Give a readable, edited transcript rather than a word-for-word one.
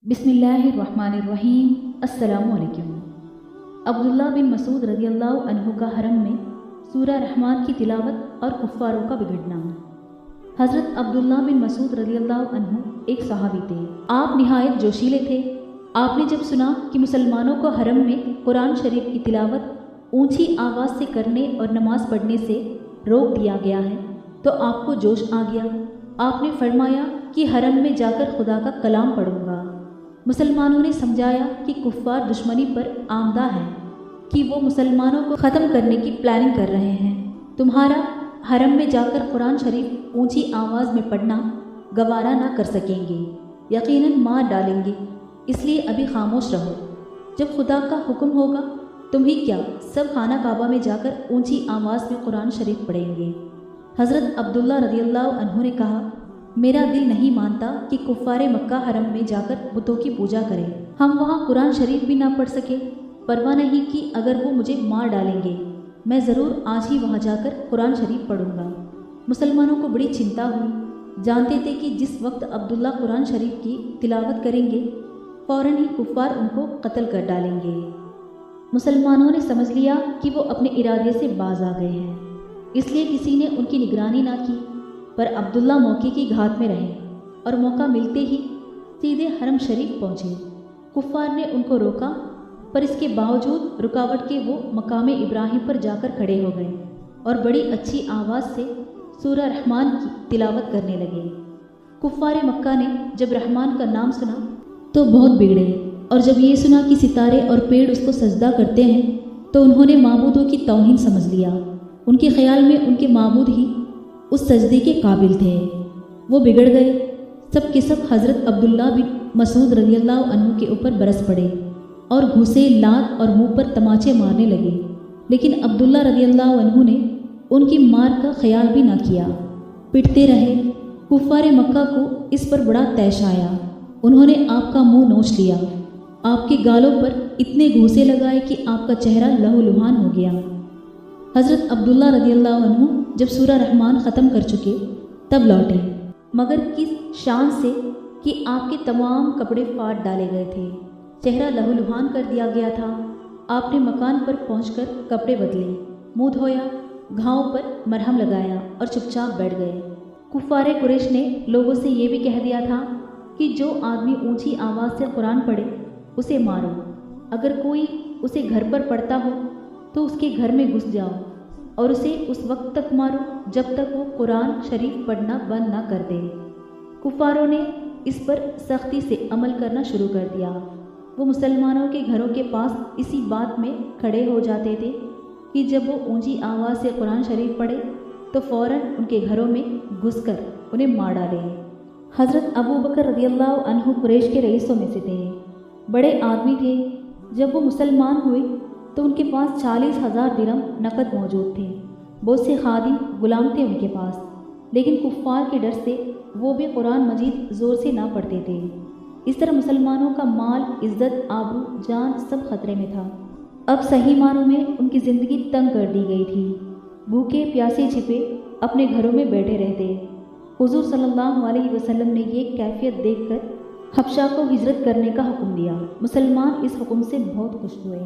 बिस्मिल्लाहिर्रहमानिर्रहीम। अस्सलामु अलैकुम। अब्दुल्ला बिन मसूद रज़ी अल्लाह अन्हु का हरम में सूरह रहमान की तिलावत और कुफ़ारों का बिगड़ना। हज़रत अब्दुल्ला बिन मसूद रज़ी अल्लाह अन्हु एक सहाबी थे। आप निहायत जोशीले थे। आपने जब सुना कि मुसलमानों को हरम में कुरान शरीफ की तिलावत ऊंची आवाज़ से करने और नमाज पढ़ने से रोक दिया गया है तो आपको जोश आ गया। आपने फरमाया कि हरम में जाकर खुदा का कलाम पढ़ूंगा। मुसलमानों ने समझाया कि कुफ़ार दुश्मनी पर आमदा है कि वो मुसलमानों को ख़त्म करने की प्लानिंग कर रहे हैं। तुम्हारा हरम में जाकर कुरान शरीफ ऊंची आवाज़ में पढ़ना गवारा ना कर सकेंगे, यकीनन मार डालेंगे, इसलिए अभी खामोश रहो। जब खुदा का हुक्म होगा तुम ही क्या सब खाना काबा में जाकर ऊंची आवाज़ में कुरान शरीफ पढ़ेंगे। हज़रत अब्दुल्ला रज़ी अल्लाह अन्हु ने कहा, मेरा दिल नहीं मानता कि कुफ़ारे मक्का हरम में जाकर बुतों की पूजा करें। हम वहाँ कुरान शरीफ भी ना पढ़ सके। परवाह नहीं कि अगर वो मुझे मार डालेंगे, मैं ज़रूर आज ही वहाँ जाकर कुरान शरीफ पढ़ूंगा। मुसलमानों को बड़ी चिंता हुई। जानते थे कि जिस वक्त अब्दुल्ला कुरान शरीफ की तिलावत करेंगे फ़ौरन ही कुफ़ार उनको कत्ल कर डालेंगे। मुसलमानों ने समझ लिया कि वो अपने इरादे से बाज आ गए हैं, इसलिए किसी ने उनकी निगरानी ना की। पर अब्दुल्ला मौके की घात में रहे और मौका मिलते ही सीधे हरम शरीफ पहुँचे। कुफ़ार ने उनको रोका, पर इसके बावजूद रुकावट के वो मकाम इब्राहिम पर जाकर खड़े हो गए और बड़ी अच्छी आवाज़ से सूरह रहमान की तिलावत करने लगे। कुफ़ार मक्का ने जब रहमान का नाम सुना तो बहुत बिगड़े, और जब ये सुना कि सितारे और पेड़ उसको सजदा करते हैं तो उन्होंने माबूदों की तौहीन समझ लिया। उनके ख्याल में उनके माबूद ही उस सजदे के काबिल थे। वो बिगड़ गए। सब के सब हज़रत अब्दुल्ला बिन मसूद रज़ी अल्लाह अन्हु के ऊपर बरस पड़े और घुसे, लात और मुंह पर तमाचे मारने लगे। लेकिन अब्दुल्ला रज़ी अल्लाह अन्हु ने उनकी मार का ख्याल भी ना किया, पिटते रहे। कुफ़ार मक्का को इस पर बड़ा तैश आया। उन्होंने आपका मुंह नोच लिया, आपके गालों पर इतने घूंसे लगाए कि आपका चेहरा लहूलुहान हो गया। हज़रत अब्दुल्ला रज़ी अल्लाह अन्हु जब सूरह रहमान ख़त्म कर चुके तब लौटे, मगर किस शान से कि आपके तमाम कपड़े फाड़ डाले गए थे, चेहरा लहूलुहान कर दिया गया था। आपने मकान पर पहुंचकर कपड़े बदले, मुंह धोया, घाव पर मरहम लगाया और चुपचाप बैठ गए। कुफ़ारे कुरैश ने लोगों से ये भी कह दिया था कि जो आदमी ऊंची आवाज़ से कुरान पढ़े उसे मारो। अगर कोई उसे घर पर पढ़ता हो तो उसके घर में घुस जाओ और उसे उस वक्त तक मारो जब तक वो कुरान शरीफ पढ़ना बंद ना कर दे। कुफ़ारों ने इस पर सख्ती से अमल करना शुरू कर दिया। वो मुसलमानों के घरों के पास इसी बात में खड़े हो जाते थे कि जब वो ऊंची आवाज़ से कुरान शरीफ पढ़े तो फ़ौरन उनके घरों में घुसकर उन्हें मार डाले। हज़रत अबू बकर रज़ी अल्लाह अन्हु कुरैश के रईसों में से थे, बड़े आदमी थे। जब वो मुसलमान हुए तो उनके पास 40,000 दिरहम नकद मौजूद थे। बहुत से खादिम गुलाम थे उनके पास, लेकिन कुफ़ार के डर से वो भी कुरान मजीद ज़ोर से ना पढ़ते थे। इस तरह मुसलमानों का माल, इज़्ज़त, आबरू, जान सब खतरे में था। अब सही मानों में उनकी ज़िंदगी तंग कर दी गई थी। भूखे प्यासे छिपे अपने घरों में बैठे रहते। हुज़ूर सल्लल्लाहु अलैहि वसल्लम ने ये कैफियत देखकर हबशा को हिजरत करने का हुक्म दिया। मुसलमान इस हुक्म से बहुत खुश हुए।